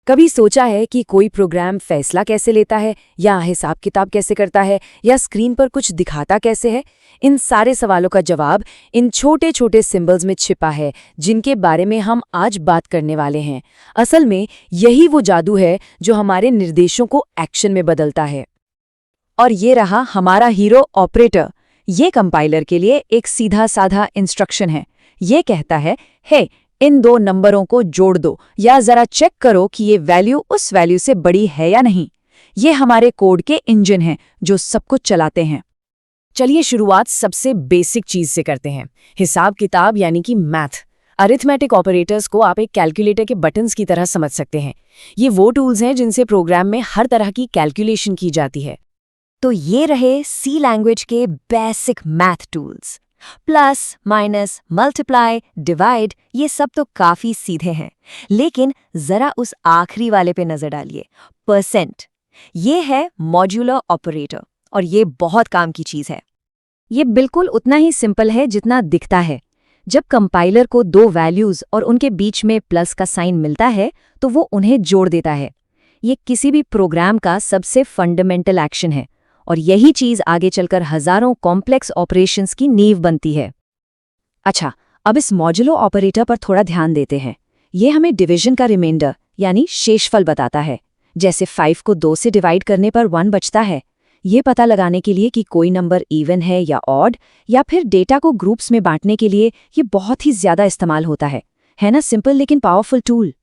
कभी सोचा है कि कोई प्रोग्राम फैसला कैसे लेता है, या हिसाब किताब कैसे करता है, या स्क्रीन पर कुछ दिखाता कैसे है? इन सारे सवालों का जवाब इन छोटे छोटे सिंबल्स में छिपा है, जिनके बारे में हम आज बात करने वाले हैं। असल में यही वो जादू है जो हमारे निर्देशों को एक्शन में बदलता है। और ये रहा हमारा हीरो ऑपरेटर। ये कंपाइलर के लिए एक सीधा साधा इंस्ट्रक्शन है। ये कहता है, हे इन दो नंबरों को जोड़ दो, या जरा चेक करो कि ये वैल्यू उस वैल्यू से बड़ी है या नहीं। ये हमारे कोड के इंजन हैं जो सब कुछ चलाते हैं। चलिए शुरुआत सबसे बेसिक चीज से करते हैं, हिसाब किताब यानी कि मैथ। अरिथमेटिक ऑपरेटर्स को आप एक कैलकुलेटर के बटन्स की तरह समझ सकते हैं। ये वो टूल्स हैं जिनसे प्रोग्राम में हर तरह की कैलकुलेशन की जाती है। तो ये रहे सी लैंग्वेज के basic math tools. Plus, minus, multiply, divide, ये सब तो काफी सीधे हैं। लेकिन जरा उस आखिरी वाले पे नजर डालिए, परसेंट। ये है मॉड्यूलर ऑपरेटर, और ये बहुत काम की चीज है। ये बिल्कुल उतना ही सिंपल है जितना दिखता है। जब कंपाइलर को दो वैल्यूज और उनके बीच में प्लस का साइन मिलता है, तो वो उन्हें जोड़ देता है। ये किसी भी प्रोग्राम का सबसे फंडामेंटल एक्शन है, और यही चीज आगे चलकर हजारों कॉम्प्लेक्स ऑपरेशंस की नींव बनती है। अच्छा, अब इस मॉड्यूलो ऑपरेटर पर थोड़ा ध्यान देते हैं। ये हमें डिवीजन का रिमाइंडर यानी शेषफल बताता है। जैसे 5 को 2 से डिवाइड करने पर 1 बचता है। ये पता लगाने के लिए कि कोई नंबर इवन है या ऑड, या फिर डेटा को ग्रुप्स में बांटने के लिए ये बहुत ही ज्यादा इस्तेमाल होता है ना? सिंपल लेकिन पावरफुल टूल।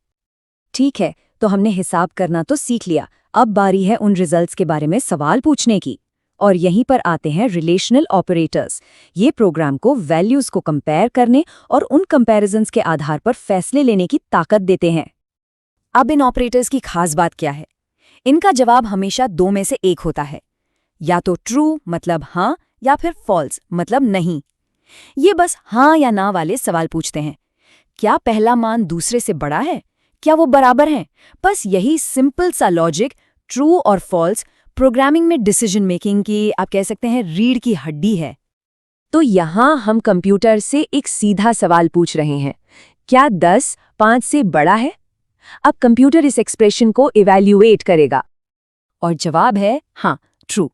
ठीक है, तो हमने हिसाब करना तो सीख लिया। अब बारी है उन रिजल्ट्स के बारे में सवाल पूछने की। और यहीं पर आते हैं रिलेशनल ऑपरेटर्स। ये प्रोग्राम को वैल्यूज को कंपेयर करने और उन कंपैरिजंस के आधार पर फैसले लेने की ताकत देते हैं। अब इन ऑपरेटर्स की खास बात क्या है? इनका जवाब हमेशा दो में से एक होता है। या तो ट्रू मतलब हाँ, या फिर फॉल्स मतलब नहीं। ये बस हाँ या ना वाले सवाल पूछते हैं। क्या पहला मान दूसरे से बड़ा है? क्या वो बराबर हैं? बस यही सिंपल सा लॉजिक, ट्रू और फॉल्स, प्रोग्रामिंग में डिसीजन मेकिंग की, आप कह सकते हैं, रीढ़ की हड्डी है। तो यहाँ हम कंप्यूटर से एक सीधा सवाल पूछ रहे हैं, क्या 10 5 से बड़ा है? अब कंप्यूटर इस एक्सप्रेशन को इवैल्यूएट करेगा, और जवाब है हाँ, ट्रू।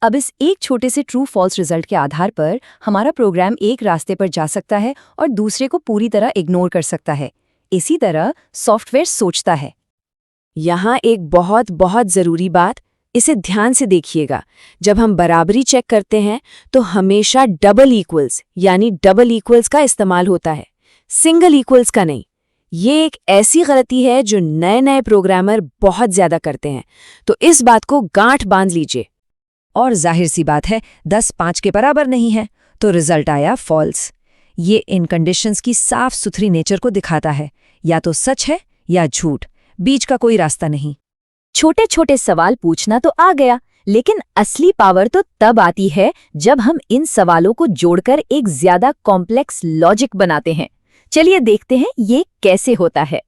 अब इस एक छोटे से ट्रू फॉल्स रिजल्ट के आधार पर हमारा प्रोग्राम एक रास्ते पर जा सकता है और दूसरे को पूरी तरह इग्नोर कर सकता है। इसी तरह सॉफ्टवेयर सोचता है। यहाँ एक बहुत बहुत ज़रूरी बात, इसे ध्यान से देखिएगा। जब हम बराबरी चेक करते हैं तो हमेशा डबल इक्वल्स यानी डबल इक्वल्स का इस्तेमाल होता है, सिंगल इक्वल्स का नहीं। ये एक ऐसी गलती है जो नए नए प्रोग्रामर बहुत ज़्यादा करते हैं, तो इस बात को गांठ बांध लीजिए। और जाहिर सी बात है, 10 5 के बराबर नहीं है, तो रिजल्ट आया फॉल्स। ये इन कंडीशंस की साफ सुथरी नेचर को दिखाता है। या तो सच है या झूठ, बीच का कोई रास्ता नहीं। छोटे छोटे सवाल पूछना तो आ गया, लेकिन असली पावर तो तब आती है जब हम इन सवालों को जोड़कर एक ज्यादा कॉम्प्लेक्स लॉजिक बनाते हैं। चलिए देखते हैं ये कैसे होता है।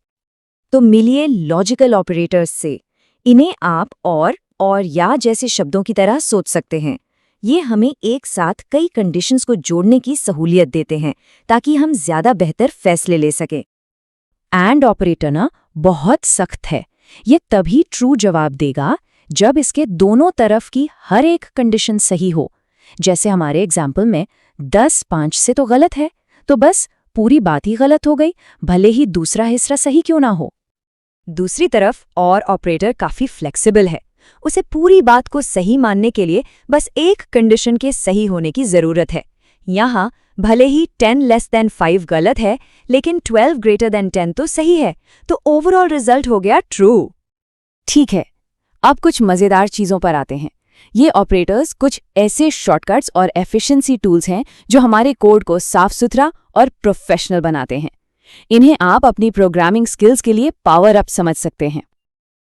तो मिलिए लॉजिकल ऑपरेटर्स से। इन्हें आप और या जैसे शब्दों की तरह सोच सकते हैं। ये हमें एक साथ कई कंडीशंस को जोड़ने की सहूलियत देते हैं, ताकि हम ज्यादा बेहतर फैसले ले सकें। एंड ऑपरेटर ना बहुत सख्त है। ये तभी ट्रू जवाब देगा जब इसके दोनों तरफ की हर एक कंडीशन सही हो। जैसे हमारे एग्जाम्पल में 10 5 से तो गलत है, तो बस पूरी बात ही गलत हो गई, भले ही दूसरा हिस्सा सही क्यों ना हो। दूसरी तरफ और ऑपरेटर काफी फ्लेक्सिबल है। उसे पूरी बात को सही मानने के लिए बस एक कंडीशन के सही होने की जरूरत है। यहाँ भले ही 10 लेस देन 5 गलत है, लेकिन 12 ग्रेटर देन 10 तो सही है, तो ओवरऑल रिजल्ट हो गया ट्रू। ठीक है, अब कुछ मजेदार चीजों पर आते हैं। ये ऑपरेटर्स कुछ ऐसे शॉर्टकट्स और एफिशिएंसी टूल्स हैं जो हमारे कोड को साफ सुथरा और प्रोफेशनल बनाते हैं। इन्हें आप अपनी प्रोग्रामिंग स्किल्स के लिए पावर अप समझ सकते हैं।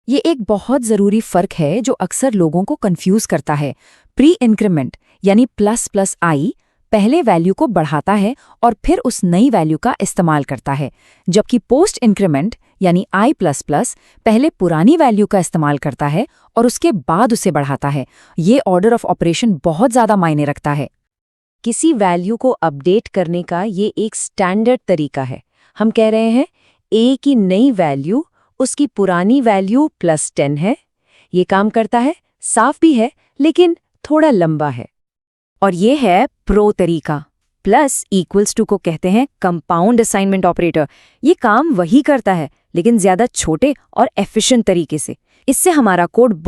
ये एक बहुत ज़रूरी फ़र्क है जो अक्सर लोगों को कंफ्यूज करता है। प्री इंक्रीमेंट यानी प्लस प्लस आई पहले वैल्यू को बढ़ाता है और फिर उस नई वैल्यू का इस्तेमाल करता है, जबकि पोस्ट इंक्रीमेंट यानी आई प्लस प्लस पहले पुरानी वैल्यू का इस्तेमाल करता है और उसके बाद उसे बढ़ाता है। ये ऑर्डर ऑफ ऑपरेशन बहुत ज़्यादा मायने रखता है। किसी वैल्यू को अपडेट करने का ये एक स्टैंडर्ड तरीका है। हम कह रहे हैं ए की नई वैल्यू उसकी पुरानी वैल्यू +10 है। ये काम करता है, साफ भी है, लेकिन थोड़ा लंबा है। और ये है प्रो तरीका। प्लस इक्वल्स टू को कहते हैं कंपाउंड असाइनमेंट ऑपरेटर। ये काम वही करता है, लेकिन ज्यादा छोटे और एफिशिएंट तरीके से। इससे हमारा कोड